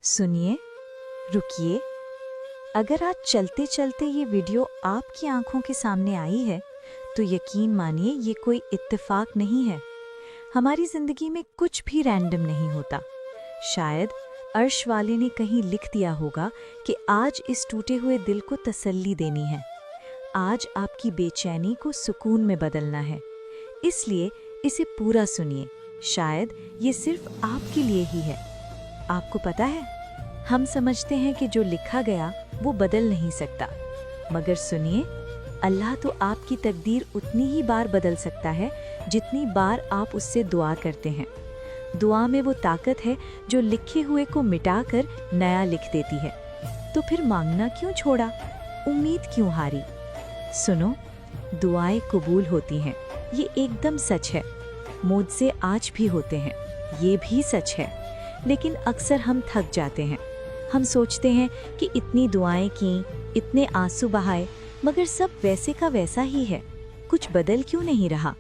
सुनिए, रुकिए। अगर आज चलते चलते ये वीडियो आपकी आंखों के सामने आई है तो यकीन मानिए ये कोई इत्तेफाक नहीं है। हमारी जिंदगी में कुछ भी रैंडम नहीं होता। शायद अर्श वाले ने कहीं लिख दिया होगा कि आज इस टूटे हुए दिल को तसल्ली देनी है, आज आपकी बेचैनी को सुकून में बदलना है। इसलिए इसे पूरा सुनिए, शायद ये सिर्फ आपके लिए ही है। आपको पता है, हम समझते हैं कि जो लिखा गया वो बदल नहीं सकता, मगर सुनिए, अल्लाह तो आपकी तकदीर उतनी ही बार बदल सकता है जितनी बार आप उससे दुआ करते हैं। दुआ में वो ताकत है जो लिखे हुए को मिटाकर नया लिख देती है। तो फिर मांगना क्यों छोड़ा, उम्मीद क्यों हारी? सुनो, दुआएं कबूल होती हैं, ये एकदम सच है। मुझसे आज भी होते हैं, ये भी सच है। लेकिन अक्सर हम थक जाते हैं। हम सोचते हैं कि इतनी दुआएं की, इतने आंसू बहाए, मगर सब वैसे का वैसा ही है, कुछ बदल क्यों नहीं रहा,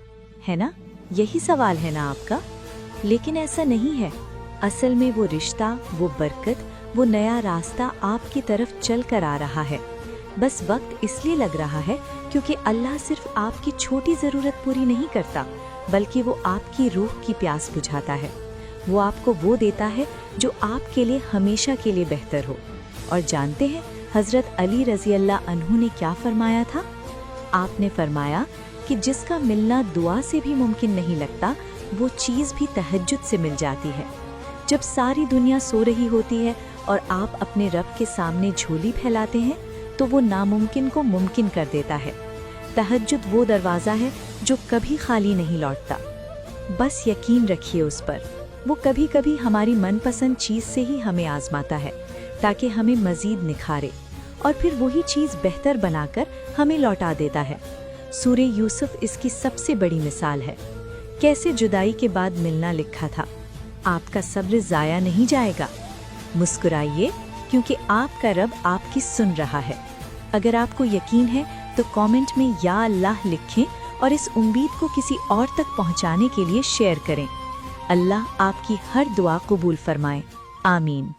है ना? यही सवाल है ना आपका? लेकिन ऐसा नहीं है। असल में वो रिश्ता, वो बरकत, वो नया रास्ता आपकी तरफ चल कर आ रहा है। बस वक्त इसलिए लग रहा है क्योंकि अल्लाह सिर्फ आपकी छोटी ज़रूरत पूरी नहीं करता, बल्कि वो आपकी रूह की प्यास बुझाता है। वो आपको वो देता है जो आपके लिए हमेशा के लिए बेहतर हो। और जानते हैं हज़रत अली रज़ी अल्लाह अन्हु ने क्या फरमाया था? आपने फरमाया कि जिसका मिलना दुआ से भी मुमकिन नहीं लगता, वो चीज़ भी तहज्जुद से मिल जाती है। जब सारी दुनिया सो रही होती है और आप अपने रब के सामने झोली फैलाते हैं, तो वो नामुमकिन को मुमकिन कर देता है। तहज्जुद वो दरवाज़ा है जो कभी खाली नहीं लौटता। बस यकीन रखिए उस पर। वो कभी कभी हमारी मनपसंद चीज़ से ही हमें आजमाता है ताकि हमें मज़ीद निखारे, और फिर वही चीज़ बेहतर बनाकर हमें लौटा देता है। सूरे यूसुफ इसकी सबसे बड़ी मिसाल है। कैसे जुदाई के बाद मिलना लिखा था, आपका सब्र ज़ाया नहीं जाएगा। मुस्कुराइए, क्योंकि आपका रब आपकी सुन रहा है। अगर आपको यकीन है तो कमेंट में या अल्लाह लिखें और इस उम्मीद को किसी और तक पहुंचाने के लिए शेयर करें। अल्लाह आपकी हर दुआ कबूल फरमाए। आमीन।